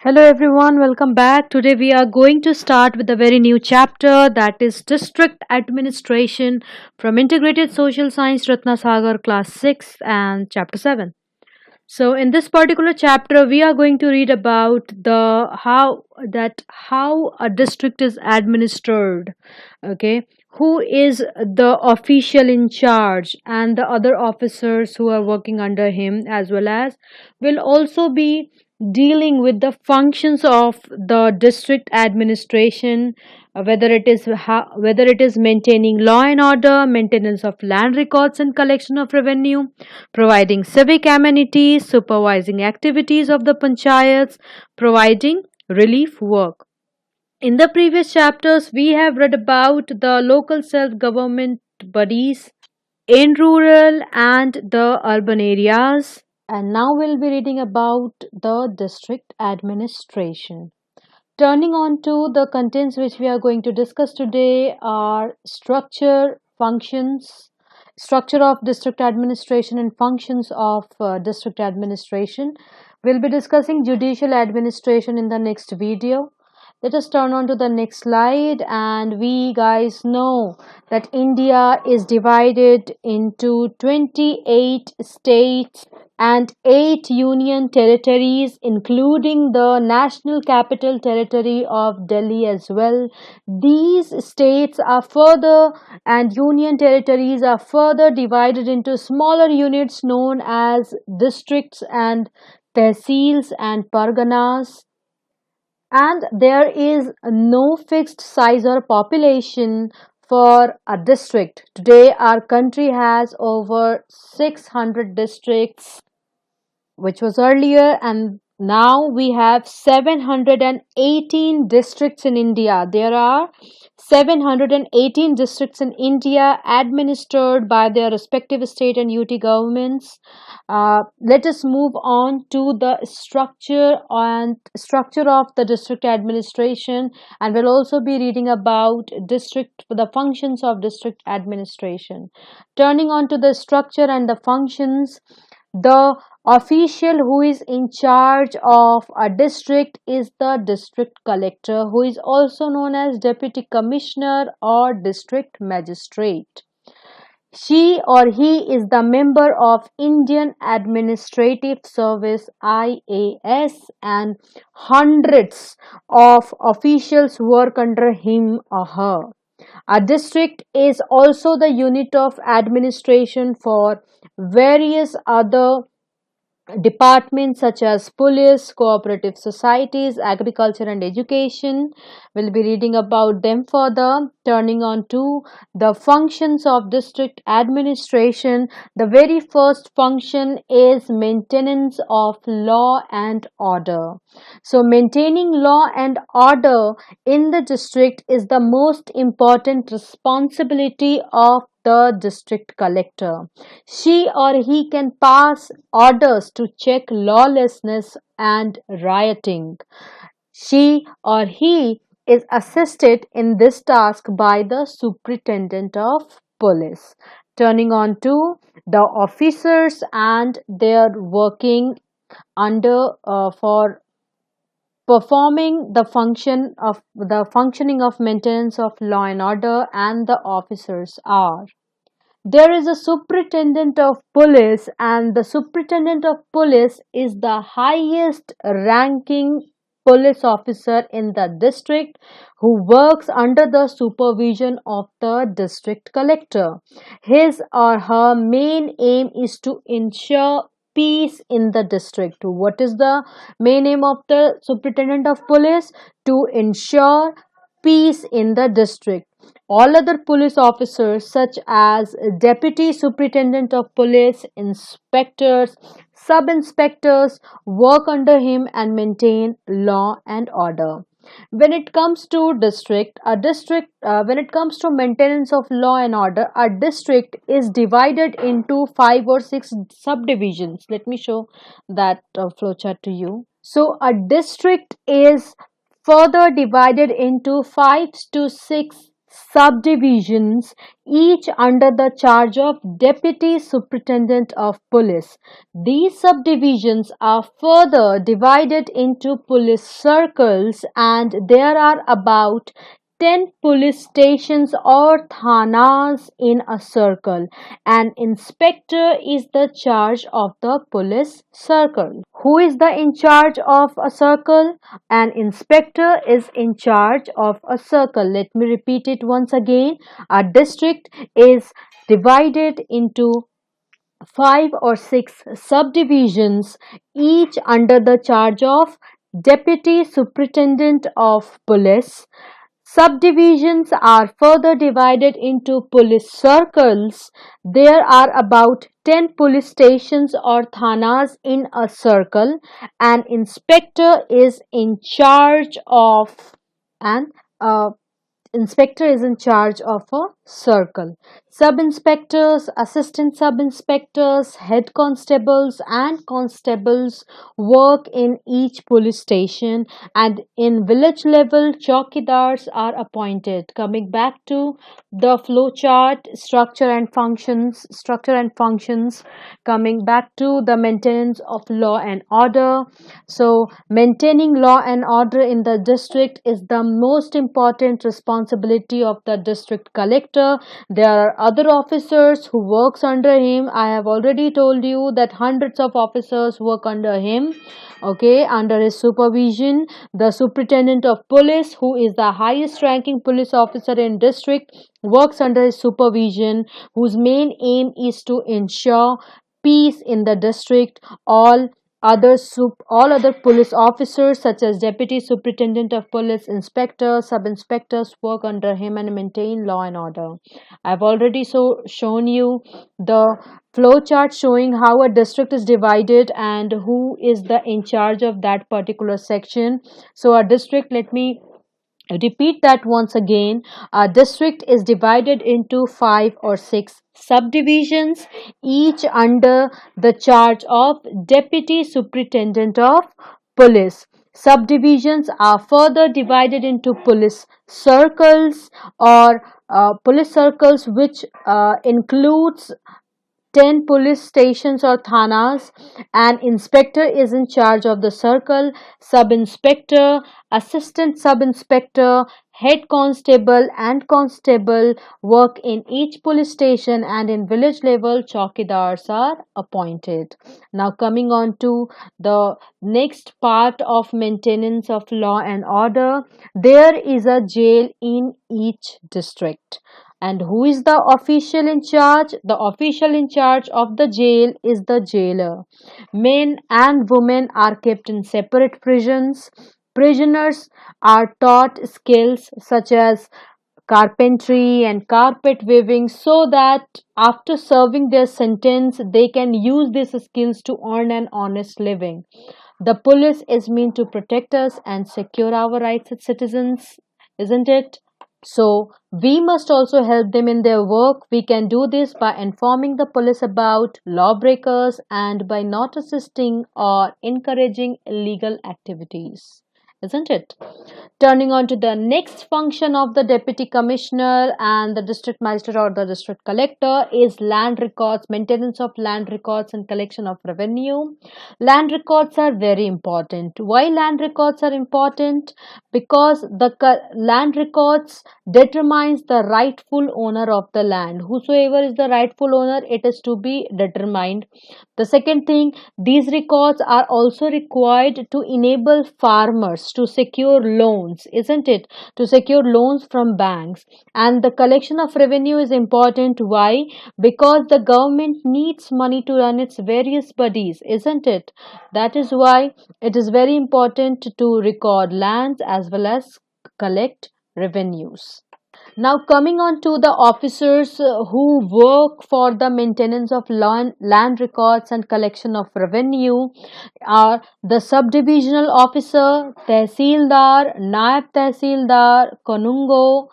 Hello everyone, welcome back. Today we are going to start with a very new chapter, that is District Administration from Integrated Social Science Ratna Sagar class 6 and chapter 7. So in this particular chapter we are going to read about the how a district is administered. Okay, who is the official in charge and the other officers who are working under him, as well as will also be dealing with the functions of the district administration, whether it is maintaining law and order, maintenance of land records and collection of revenue, providing civic amenities, supervising activities of the panchayats, providing relief work. In the previous chapters, we have read about the local self government bodies in rural and the urban areas, and now we'll be reading about the district administration. Turning on to the contents which we are going to discuss today are structure of district administration and functions of district administration. We'll be discussing judicial administration in the next video. Let us turn on to the next slide, and we guys know that India is divided into 28 states and 8 union territories, including the national capital territory of Delhi as well. These states are further and union territories are further divided into smaller units known as districts and tehsils and parganas, and there is no fixed size or population for a district. Today, our country has over 600 districts, which was earlier, and now we have 718 districts in India. There are 718 districts in India administered by their respective state and UT governments. Let us move on to the structure of the district administration, and we'll also be reading about the functions of district administration. Turning on to the structure and the functions, the official who is in charge of a district is the district collector, who is also known as deputy commissioner or district magistrate. She or he is the member of Indian Administrative Service IAS, and hundreds of officials work under him or her. A district is also the unit of administration for various other departments such as police, cooperative societies, agriculture, and education. We'll be reading about them further. Turning on to the functions of district administration, the very first function is maintenance of law and order. So, maintaining law and order in the district is the most important responsibility of the district collector. She or he can pass orders to check lawlessness and rioting. She or he is assisted in this task by the superintendent of police. Turning on to the officers and their working under for performing the functioning of maintenance of law and order, and the officers are: there is a superintendent of police, and the superintendent of police is the highest ranking police officer in the district, who works under the supervision of the district collector. His or her main aim is to ensure peace in the district. What is the main aim of the superintendent of police? To ensure peace in the district. All other police officers, such as deputy superintendent of police, inspectors, sub inspectors, work under him and maintain law and order. When it comes to when it comes to maintenance of law and order, a district is divided into 5 or 6 subdivisions. Let me show that flowchart to you. So, a district is further divided into 5 to 6 subdivisions, each under the charge of Deputy Superintendent of Police. These subdivisions are further divided into police circles, and there are about 10 police stations or thanas in a circle. An inspector is the charge of the police circle. Who is the in charge of a circle? An inspector is in charge of a circle. Let me repeat it once again. A district is divided into five or six subdivisions, each under the charge of Deputy Superintendent of Police. Subdivisions are further divided into police circles. There are about 10 police stations or thanas in a circle. An inspector is in charge of an inspector is in charge of a circle. Sub inspectors, assistant sub inspectors, head constables, and constables work in each police station, and in village level, chowkidars are appointed. Coming back to the flow chart, structure and functions, coming back to the maintenance of law and order. So, maintaining law and order in the district is the most important responsibility of the district collector. There are other officers who works under him. I have already told you that hundreds of officers work under him. Okay, under his supervision, the superintendent of police, who is the highest ranking police officer in district, works under his supervision, whose main aim is to ensure peace in the district. All other police officers such as deputy superintendent of police, inspectors, sub inspectors work under him and maintain law and order. I've already shown you the flow chart showing how a district is divided and who is the in charge of that particular section. So a district, let me repeat that once again. A district is divided into five or six subdivisions, each under the charge of Deputy Superintendent of Police. Subdivisions are further divided into police circles or police circles, which includes 10 police stations or thanas. An inspector is in charge of the circle, sub inspector, assistant sub inspector, head constable, and constable work in each police station, and in village level, chowkidars are appointed. Now, coming on to the next part of maintenance of law and order, there is a jail in each district. And who is the official in charge? The official in charge of the jail is the jailer. Men and women are kept in separate prisons. Prisoners are taught skills such as carpentry and carpet weaving so that after serving their sentence, they can use these skills to earn an honest living. The police is meant to protect us and secure our rights as citizens, isn't it? So, we must also help them in their work. We can do this by informing the police about lawbreakers and by not assisting or encouraging illegal activities, isn't it? Turning on to the next function of the deputy commissioner and the district magistrate or the district collector is land records, maintenance of land records and collection of revenue. Land records are very important. Why land records are important? Because the land records determines the rightful owner of the land. Whosoever is the rightful owner, it is to be determined. The second thing, these records are also required to enable farmers to secure loans, isn't it? To secure loans from banks. And the collection of revenue is important. Why? Because the government needs money to run its various bodies, isn't it? That is why it is very important to record lands as well as collect revenues. Now, coming on to the officers who work for the maintenance of land records and collection of revenue are the subdivisional officer, tehsildar, naib tehsildar, konungo,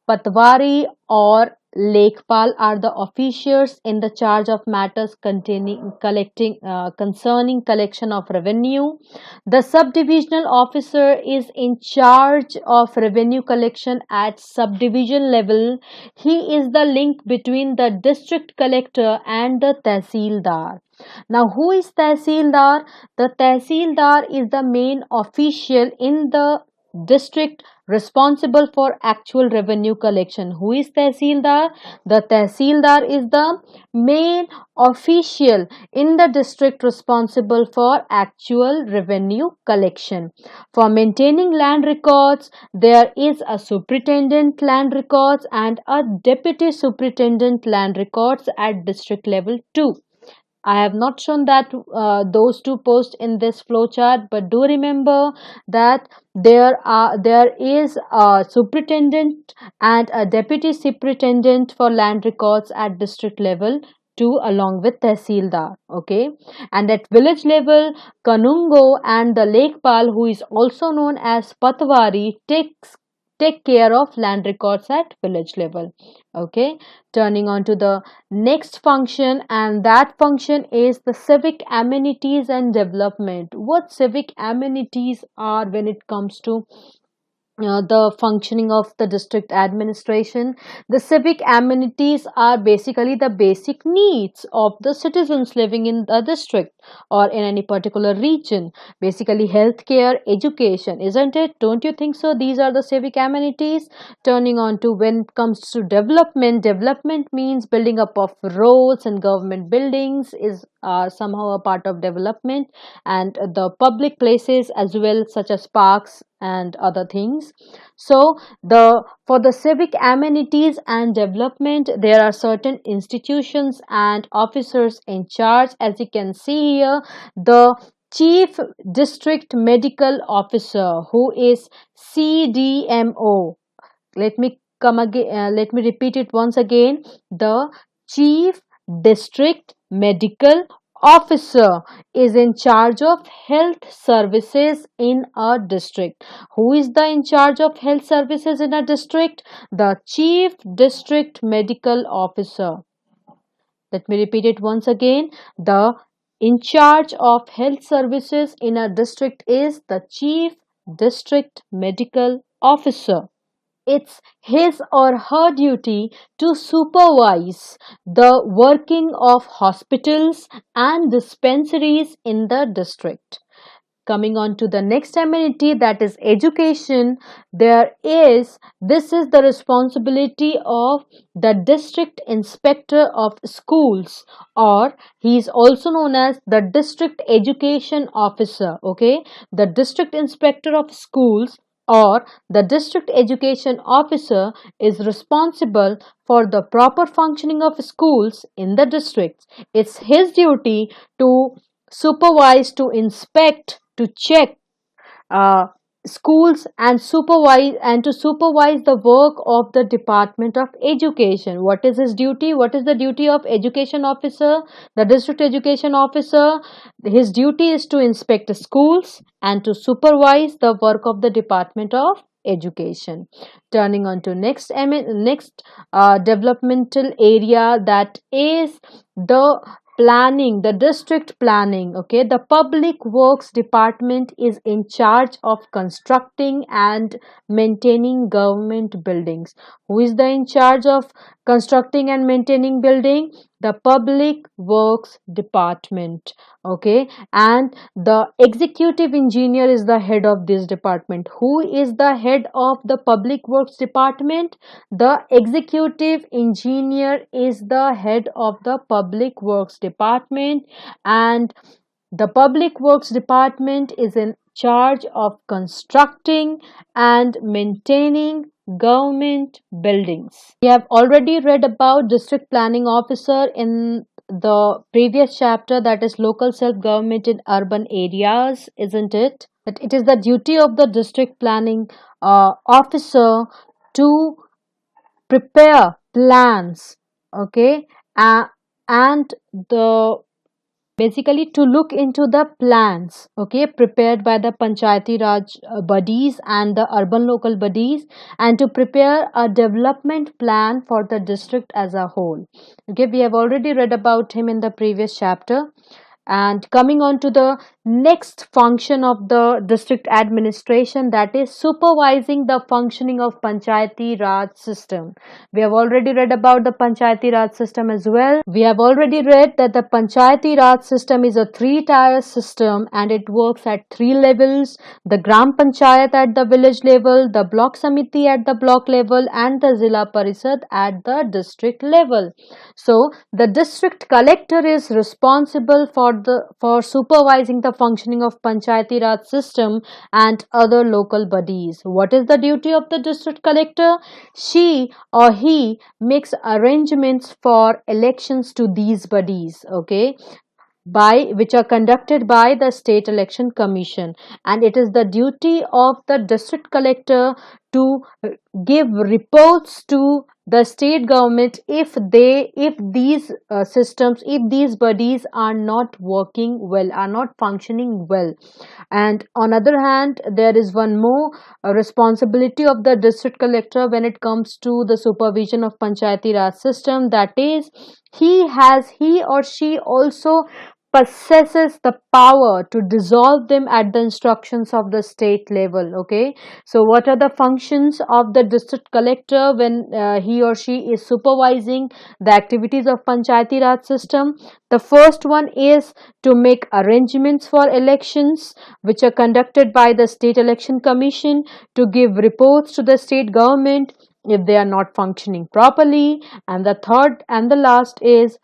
patwari, or Lekpal are the officials in the charge of matters concerning collection of revenue. The subdivisional officer is in charge of revenue collection at subdivision level. He is the link between the district collector and the tehsildar. Now, who is tehsildar? The tehsildar is the main official in the district responsible for actual revenue collection. Who is tehsildar? The tehsildar is the main official in the district responsible for actual revenue collection. For maintaining land records, there is a superintendent land records and a deputy superintendent land records at district level too. I have not shown that those two posts in this flowchart, but do remember that there is a superintendent and a deputy superintendent for land records at district level too, along with tehsildar. Okay, and at village level, Kanungo and the Lekpal, who is also known as Patwari, take care of land records at village level. Okay, turning on to the next function, and that function is the civic amenities and development. What civic amenities are when it comes to the functioning of the district administration? The civic amenities are basically the basic needs of the citizens living in the district or in any particular region. Basically, healthcare, education, isn't it? Don't you think so? These are the civic amenities. Turning on to when it comes to development, development means building up of roads and government buildings is somehow a part of development, and the public places as well, such as parks and other things. So the for the civic amenities and development, there are certain institutions and officers in charge. As you can see here, the chief district medical officer, who is CDMO. Let me repeat it once again. The chief district medical officer is in charge of health services in a district. Who is the in charge of health services in a district? The chief district medical officer. Let me repeat it once again. The in charge of health services in a district is the chief district medical officer. It's his or her duty to supervise the working of hospitals and dispensaries in the district. Coming on to the next amenity, that is education, this is the responsibility of the district inspector of schools, or he is also known as the district education officer. Okay, the district inspector of schools or the district education officer is responsible for the proper functioning of schools in the districts. It's his duty to supervise, to inspect, to check uh, schools and to supervise the work of the Department of Education. What is his duty? What is the duty of education officer? The district education officer, his duty is to inspect the schools and to supervise the work of the Department of Education. Turning on to next developmental area, that is the planning, the district planning. Okay, the public works department is in charge of constructing and maintaining government buildings. Who is the in charge of constructing and maintaining building? The public works department. Okay, and the executive engineer is the head of this department. Who is the head of the public works department? The executive engineer is the head of the public works department, and the public works department is in charge of constructing and maintaining government buildings. We have already read about district planning officer in the previous chapter, that is local self government in urban areas, isn't it? That it is the duty of the district planning officer to prepare plans. Okay, and the basically to look into the plans, okay, prepared by the panchayati raj bodies and the urban local bodies, and to prepare a development plan for the district as a whole. Okay, we have already read about him in the previous chapter. And coming on to the next function of the district administration, that is supervising the functioning of Panchayati Raj system. We have already read about the Panchayati Raj system as well. We have already read that the Panchayati Raj system is a three-tier system and it works at three levels: the Gram Panchayat at the village level, the Block Samiti at the block level, and the Zilla Parishad at the district level. So the district collector is responsible for supervising the functioning of Panchayati Raj system and other local bodies. What is the duty of the district collector? She or he makes arrangements for elections to these bodies, okay, by which are conducted by the state election commission, and it is the duty of the district collector to give reports to the state government if these systems, if these bodies are not working well, are not functioning well. And on other hand, there is one more responsibility of the district collector when it comes to the supervision of panchayati raj system, that is he or she also possesses the power to dissolve them at the instructions of the state level. Okay, so what are the functions of the district collector when he or she is supervising the activities of panchayati raj system? The first one is to make arrangements for elections which are conducted by the state election commission, to give reports to the state government if they are not functioning properly, and the third and the last is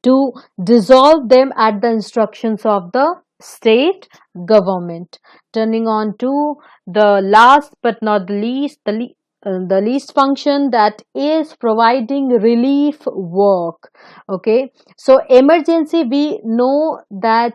to dissolve them at the instructions of the state government. Turning on to the last but not the least, the least function, that is providing relief work. Okay, so emergency, we know that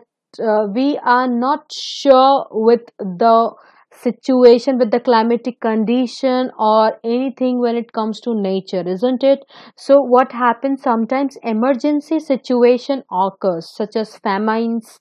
we are not sure with the situation, with the climatic condition or anything when it comes to nature, isn't it? So what happens, sometimes emergency situation occurs such as famines,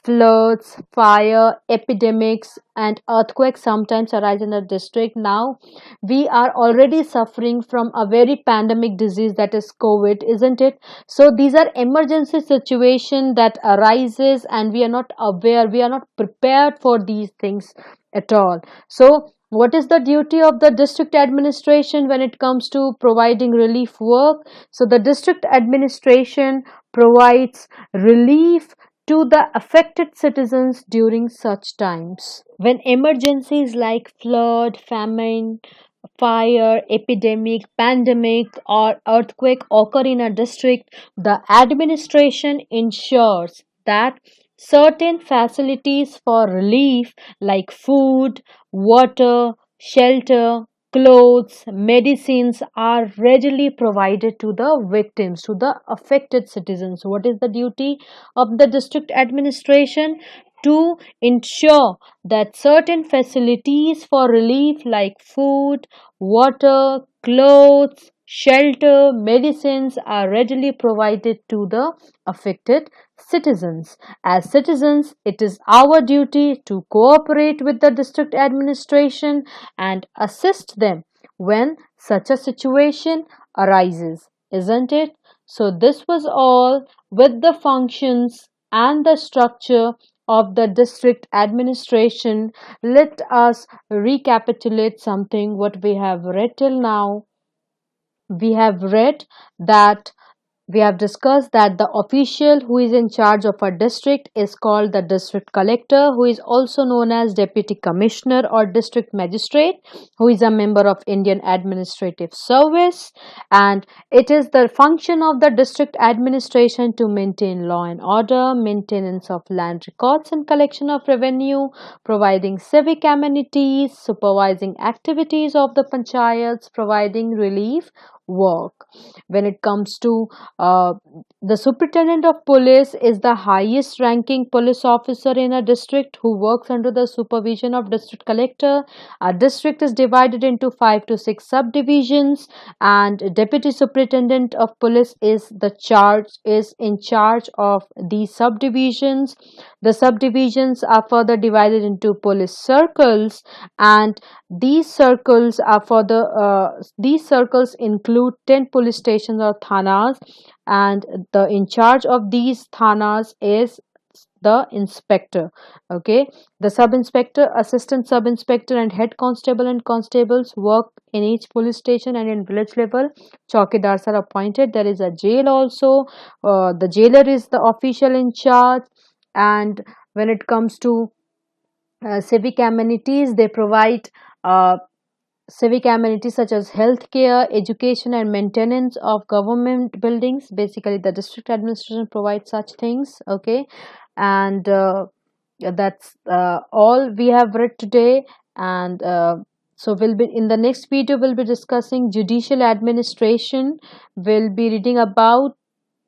floods, fire, epidemics, and earthquakes sometimes arise in the district. Now we are already suffering from a very pandemic disease, that is COVID, isn't it? So these are emergency situation that arises and we are not aware, we are not prepared for these things at all. So what is the duty of the district administration when it comes to providing relief work? So the district administration provides relief to the affected citizens during such times. When emergencies like flood, famine, fire, epidemic, pandemic, or earthquake occur in a district, the administration ensures that certain facilities for relief like food, water, shelter, clothes, medicines are readily provided to the victims, to the affected citizens. What is the duty of the district administration? To ensure that certain facilities for relief like food, water, clothes, shelter, medicines are readily provided to the affected citizens. As citizens, it is our duty to cooperate with the district administration and assist them when such a situation arises, isn't it? So, this was all with the functions and the structure of the district administration. Let us recapitulate something what we have read till now. We have read that we have discussed that the official who is in charge of a district is called the district collector, who is also known as deputy commissioner or district magistrate, who is a member of Indian Administrative Service. And it is the function of the district administration to maintain law and order, maintenance of land records and collection of revenue, providing civic amenities, supervising activities of the panchayats, providing relief work. When it comes to uh, the superintendent of police is the highest ranking police officer in a district who works under the supervision of district collector. A district is divided into 5 to 6 subdivisions, and deputy superintendent of police is in charge of these subdivisions. The subdivisions are further divided into police circles, and these circles include 10 police stations or thanas, and the in charge of these thanas is the inspector. Okay, the sub inspector, assistant sub inspector, and head constable and constables work in each police station, and in village level chowkidars are appointed. There is a jail also. The jailer is the official in charge. And when it comes to civic amenities, they provide uh, civic amenities such as healthcare, education, and maintenance of government buildings. Basically, the district administration provides such things. Okay, and that's all we have read today. And so we'll be in the next video. We'll be discussing judicial administration. We'll be reading about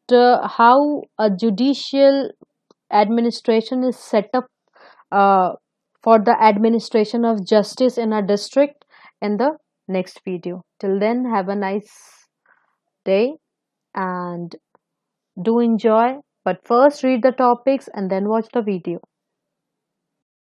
how a judicial administration is set up uh, for the administration of justice in a district in the next video. Till then, have a nice day and do enjoy. But first, read the topics and then watch the video.